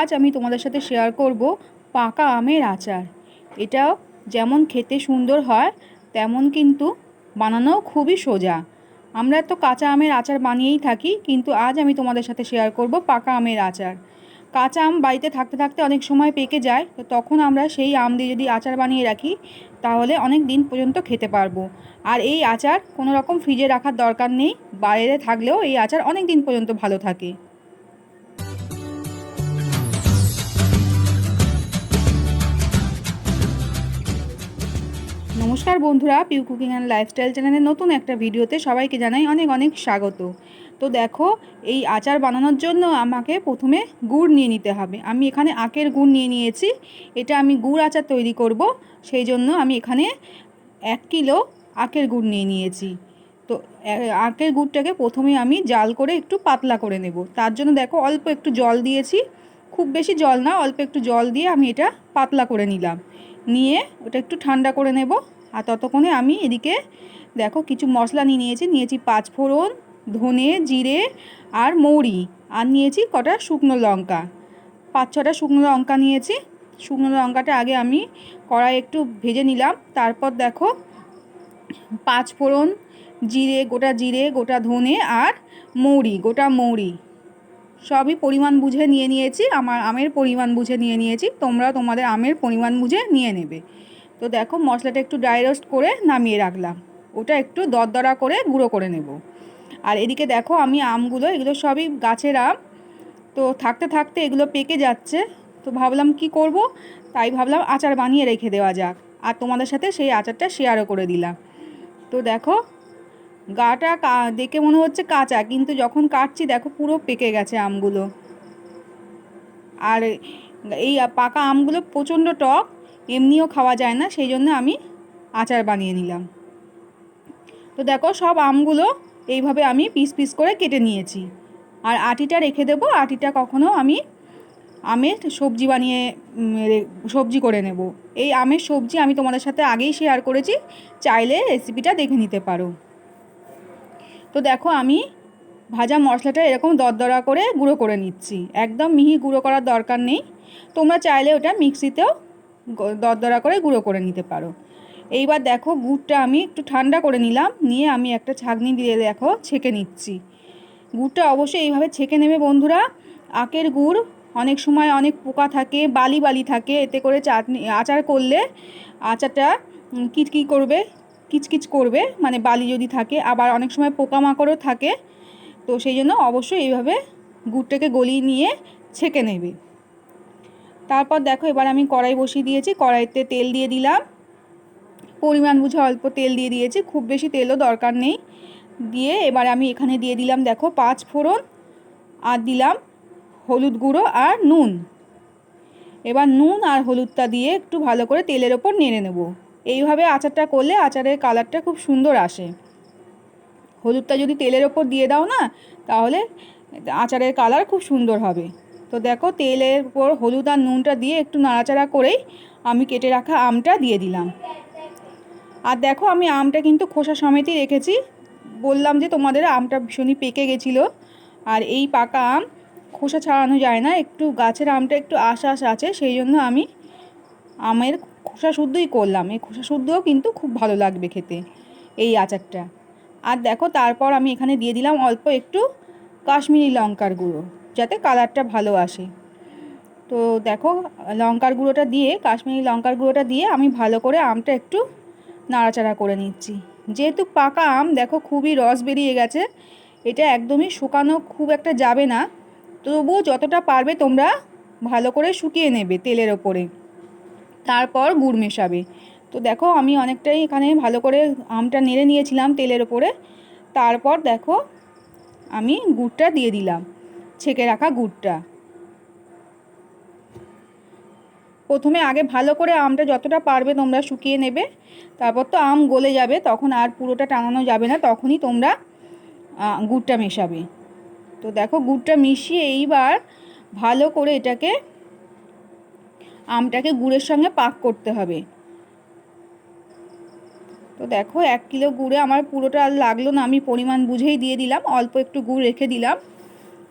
আজ আমি তোমাদের সাথে শেয়ার করব পাকা আমের আচার। এটাও যেমন খেতে সুন্দর হয় তেমন কিন্তু বানানোও খুবই সোজা। আমরা তো কাঁচা আমের আচার বানিয়েই থাকি, কিন্তু আজ আমি তোমাদের সাথে শেয়ার করব পাকা আমের আচার। কাঁচা আম বাড়িতে থাকতে থাকতে অনেক সময় পেকে যায়, তো তখন আমরা সেই আম দিয়ে যদি আচার বানিয়ে রাখি তাহলে অনেক দিন পর্যন্ত খেতে পারবো। আর এই আচার কোনো রকম ফ্রিজে রাখার দরকার নেই, বাইরে থাকলেও এই আচার অনেক দিন পর্যন্ত ভালো থাকে। নমস্কার বন্ধুরা, পিউ কুকিং অ্যান্ড লাইফস্টাইল চ্যানেলের নতুন একটা ভিডিওতে সবাইকে জানাই অনেক অনেক স্বাগত। তো দেখো, এই আচার বানানোর জন্য আমাকে প্রথমে গুড় নিয়ে নিতে হবে। আমি এখানে আখের গুড় নিয়ে নিয়েছি। এটা আমি গুড় আচার তৈরি করব, সেই জন্য আমি এখানে 1 কিলো আখের গুড় নিয়ে নিয়েছি। তো আখের গুড়টাকে প্রথমে আমি জাল করে একটু পাতলা করে নেব। তার জন্য দেখো অল্প একটু জল দিয়েছি, খুব বেশি জল না, অল্প একটু জল দিয়ে আমি এটা পাতলা করে নিলাম। নিয়ে ওটা একটু ঠান্ডা করে নেব। আর ততক্ষণে আমি এদিকে দেখো কিছু মশলা নিয়েছি 5 ফোড়ন, ধনে, জিরে আর মৌরি, আর নিয়েছি কটা শুকনো লঙ্কা, 5-6টা শুকনো লঙ্কা নিয়েছি। শুকনো লঙ্কাটা আগে আমি কড়াই একটু ভেজে নিলাম। তারপর দেখো 5 ফোড়ন, জিরে, গোটা ধনে আর মৌরি, গোটা মৌরি সবই পরিমাণ বুঝে নিয়ে নিয়েছি। আমার আমের পরিমাণ বুঝে নিয়ে নিয়েছি, তোমরা তোমাদের আমের পরিমাণ বুঝে নিয়ে নেবে। তো দেখো মশলাটা একটু ড্রাই রোস্ট করে নামিয়ে রাখলাম, ওটা একটু দরদরা করে গুঁড়ো করে নেব। আর এদিকে দেখো আমি এগুলো সবই গাছের আম, তো থাকতে থাকতে এগুলো পেকে যাচ্ছে। তো ভাবলাম কি করব, তাই ভাবলাম আচার বানিয়ে রেখে দেওয়া যাক, আর তোমাদের সাথে সেই আচারটা শেয়ারও করে দিলাম। তো দেখো গাটা দেখে মনে হচ্ছে কাঁচা, কিন্তু যখন কাটছি দেখো পুরো পেকে গেছে আমগুলো। আর এই পাকা আমগুলো প্রচণ্ড টক, এমনিও খাওয়া যায় না, সেই জন্য আমি আচার বানিয়ে নিলাম। তো দেখো সব আমগুলো এইভাবে আমি পিস পিস করে কেটে নিয়েছি। আর আটিটা রেখে দেবো, আটিটা কখনো আমি আমের সবজি বানিয়ে সবজি করে নেব। এই আমের সবজি আমি তোমাদের সাথে আগেই শেয়ার করেছি, চাইলে রেসিপিটা দেখে নিতে পারো। তো দেখো আমি ভাজা মশলাটা এরকম দরদরা করে গুঁড়ো করে নিচ্ছি, একদম মিহি গুঁড়ো করার দরকার নেই, তোমরা চাইলে ওটা মিক্সিতেও দরদরা করে গুঁড়ো করে নিতে পারো। এইবার দেখো গুড়টা আমি একটু ঠান্ডা করে নিলাম, নিয়ে আমি একটা ছাঁকনি দিয়ে দেখো ছেঁকে নিচ্ছি। গুড়টা অবশ্যই এইভাবে ছেঁকে নেবে বন্ধুরা। আখের গুড় অনেক সময় অনেক পোকা থাকে, বালি বালি থাকে, এতে করে আচার করলে আচারটা কিচকিচ করবে, কিচকিচ করবে, মানে বালি যদি থাকে, আবার অনেক সময় পোকামাকড়ও থাকে। তো সেই জন্য অবশ্যই এইভাবে গুড়টাকে গলিয়ে নিয়ে ছেঁকে নেবে। তারপর দেখো এবার আমি কড়াই বসিয়ে দিয়েছি, কড়াইতে তেল দিয়ে দিলাম, পরিমাণ বুঝে অল্প তেল দিয়ে দিয়েছি, খুব বেশি তেলও দরকার নেই। দিয়ে এবার আমি এখানে দিয়ে দিলাম দেখো 5 ফোড়ন, আর দিলাম হলুদ গুঁড়ো আর নুন। এবার নুন আর হলুদটা দিয়ে একটু ভালো করে তেলের ওপর নেড়ে নেব। এইভাবে আচারটা করলে আচারের কালারটা খুব সুন্দর আসে। হলুদটা যদি তেলের ওপর দিয়ে দাও না, তাহলে আচারের কালার খুব সুন্দর হবে। তো দেখো তেলের উপর হলুদ আর নুনটা দিয়ে একটু নাড়াচাড়া করেই আমি কেটে রাখা আমটা দিয়ে দিলাম। আর দেখো আমি আমটা কিন্তু খোসা সমেতই রেখেছি, বললাম যে তোমাদের আমটা ভীষণই পেকে গেছিলো। আর এই পাকা আম খোসা ছাড়ানো যায় না, একটু গাছের আমটা একটু আঁশ আঁশ আছে, সেই জন্য আমি আমের খোসা শুদ্ধই করলাম। এই খোসা শুদ্ধও কিন্তু খুব ভালো লাগবে খেতে এই আচারটা। আর দেখো তারপর আমি এখানে দিয়ে দিলাম অল্প একটু কাশ্মীরি লঙ্কার গুঁড়ো, যাতে কালারটা ভালো আসে। তো দেখো কাশ্মীরি লঙ্কার গুঁড়োটা দিয়ে আমি ভালো করে আমটা একটু নাড়াচাড়া করে নিচ্ছি। যেহেতু পাকা আম দেখো খুবই রস বেরিয়ে গেছে, এটা একদমই শুকানো খুব একটা যাবে না, তবুও যতটা পারবে তোমরা ভালো করে শুকিয়ে নেবে তেলের ওপরে, তারপর গুড় মেশাবে। তো দেখো আমি অনেকটাই এখানে ভালো করে আমটা নেড়ে নিয়েছিলাম তেলের ওপরে। তারপর দেখো আমি গুড়টা দিয়ে দিলাম, ছেঁকে রাখা গুড়টা। প্রথমে আগে ভালো করে আমটা যতটা পারবে তোমরা শুকিয়ে নেবে, তারপর তো আম গলে যাবে, তখন আর পুরোটা টানানো যাবে না, তখনই তোমরা গুড়টা মেশাবে। তো দেখো গুড়টা মিশিয়ে এইবার ভালো করে এটাকে আমটাকে গুড়ের সঙ্গে পাক করতে হবে। তো দেখো 1 কিলো গুড়ে আমার পুরোটা আর লাগলো না, আমি পরিমাণ বুঝেই দিয়ে দিলাম, অল্প একটু গুড় রেখে দিলাম।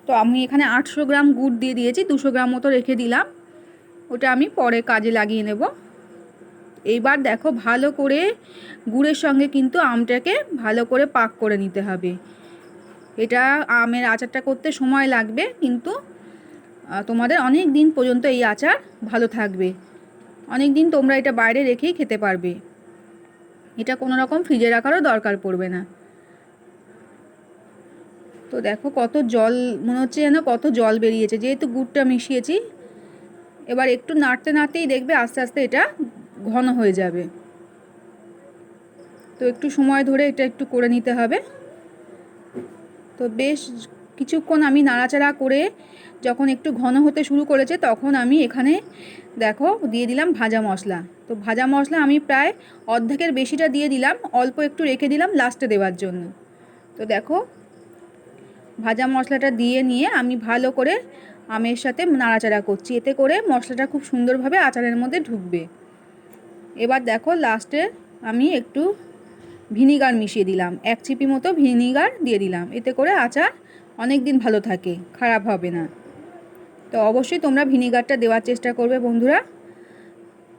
তো আমি এখানে 800 গ্রাম গুড় দিয়ে দিয়েছি, 200 গ্রাম মতো রেখে দিলাম, ওটা আমি পরে কাজে লাগিয়ে নেব। এইবার দেখো ভালো করে গুড়ের সঙ্গে কিন্তু আমটাকে ভালো করে পাক করে নিতে হবে। এটা আমের আচারটা করতে সময় লাগবে, কিন্তু তোমাদের অনেক দিন পর্যন্ত এই আচার ভালো থাকবে, অনেক দিন তোমরা এটা বাইরে রেখেই খেতে পারবে, এটা কোনো রকম ফ্রিজে রাখারও দরকার পড়বে না। তো দেখো কত জল, মনে হচ্ছে যেন কত জল বেরিয়েছে, যেহেতু গুড়টা মিশিয়েছি। এবার একটু নাড়তে নাড়তেই দেখবে আস্তে আস্তে এটা ঘন হয়ে যাবে। তো একটু সময় ধরে এটা একটু করে নিতে হবে। তো বেশ কিছুক্ষণ আমি নাড়াচাড়া করে যখন একটু ঘন হতে শুরু করেছে, তখন আমি এখানে দেখো দিয়ে দিলাম ভাজা মশলা। তো ভাজা মশলা আমি প্রায় অর্ধেকের বেশিটা দিয়ে দিলাম, অল্প একটু রেখে দিলাম লাস্টে দেওয়ার জন্য। তো দেখো ভাজা মশলাটা দিয়ে নিয়ে আমি ভালো করে আমের সাথে নাড়াচাড়া করছি, এতে করে মশলাটা খুব সুন্দরভাবে আচারের মধ্যে ঢুকবে। এবার দেখো লাস্টে আমি একটু ভিনিগার মিশিয়ে দিলাম, 1 চিপি মতো ভিনিগার দিয়ে দিলাম, এতে করে আচার অনেক দিন ভালো থাকে, খারাপ হবে না। তো অবশ্যই তোমরা ভিনিগারটা দেওয়ার চেষ্টা করবে বন্ধুরা।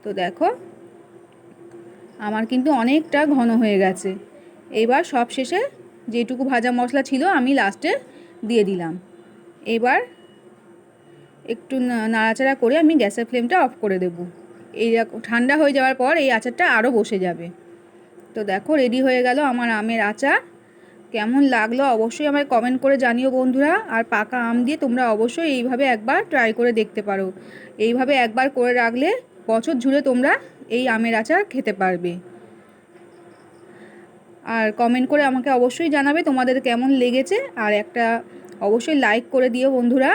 তো দেখো আমার কিন্তু অনেকটা ঘন হয়ে গেছে। এইবার সব শেষে যেটুকু ভাজা মশলা ছিল আমি লাস্টে দিয়ে দিলাম। এবার একটু নাড়াচাড়া করে আমি গ্যাসের ফ্লেমটা অফ করে দেব। এই ঠান্ডা হয়ে যাওয়ার পর এই আচারটা আরও বসে যাবে। তো দেখো রেডি হয়ে গেল আমার আমের আচার। কেমন লাগলো অবশ্যই আমায় কমেন্ট করে জানিও বন্ধুরা। আর পাকা আম দিয়ে তোমরা অবশ্যই এইভাবে একবার ট্রাই করে দেখতে পারো। এইভাবে একবার করে রাখলে বছর জুড়ে তোমরা এই আমের আচার খেতে পারবে। আর কমেন্ট করে আমাকে অবশ্যই জানাবে তোমাদের কেমন লেগেছে, আর একটা অবশ্যই লাইক করে দিও বন্ধুরা।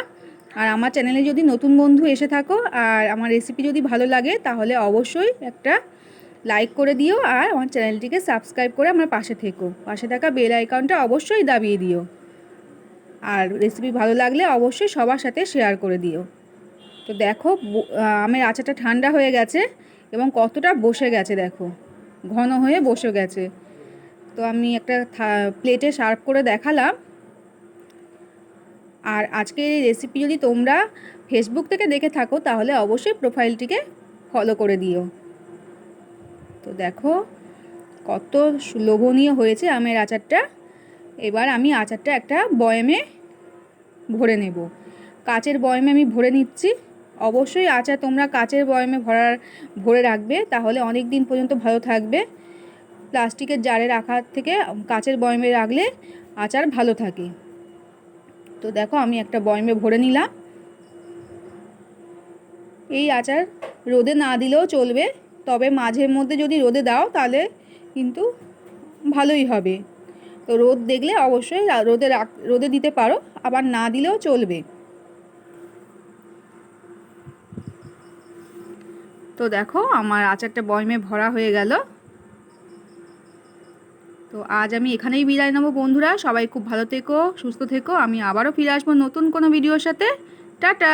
আর আমার চ্যানেলে যদি নতুন বন্ধু এসে থাকো আর আমার রেসিপি যদি ভালো লাগে, তাহলে অবশ্যই একটা লাইক করে দিও, আর আমার চ্যানেলটিকে সাবস্ক্রাইব করে আমার পাশে থেকো, পাশে থাকা বেল আইকনটা অবশ্যই দাবিয়ে দিও। আর রেসিপি ভালো লাগলে অবশ্যই সবার সাথে শেয়ার করে দিও। তো দেখো আমের আচারটা ঠান্ডা হয়ে গেছে এবং কতটা বসে গেছে, দেখো ঘন হয়ে বসে গেছে। তো আমি একটা প্লেটে সার্ভ করে দেখালাম। আর আজকের এই রেসিপি যদি তোমরা ফেসবুক থেকে দেখে থাকো, তাহলে অবশ্যই প্রোফাইলটিকে ফলো করে দিও। তো দেখো কত লোভনীয় হয়েছে আমের আচারটা। এবার আমি আচারটা একটা বয়ামে ভরে নেব। কাচের বয়ামে আমি ভরে নিচ্ছি। অবশ্যই আচার তোমরা কাচের বয়ামে ভরে রাখবে, তাহলে অনেক দিন পর্যন্ত ভালো থাকবে। প্লাস্টিকের জারে রাখার থেকে কাচের বয়ামে রাখলে আচার ভালো থাকে। তো দেখো আমি একটা বয়ামে ভরে নিলাম। এই আচার রোদে না দিলেও চলবে, তবে মাঝে মধ্যে যদি রোদে দাও তাহলে কিন্তু ভালোই হবে। তো রোদ দেখলে অবশ্যই রোদে দিতে পারো, আবার না দিলেও চলবে। তো দেখো আমার আচারটা বয়ামে ভরা হয়ে গেল। তো আজ আমি এখানেই বিদায় নেবো বন্ধুরা। সবাই খুব ভালো থেকো, সুস্থ থেকো। আমি আবারও ফিরে আসবো নতুন কোনো ভিডিওর সাথে। টাটা।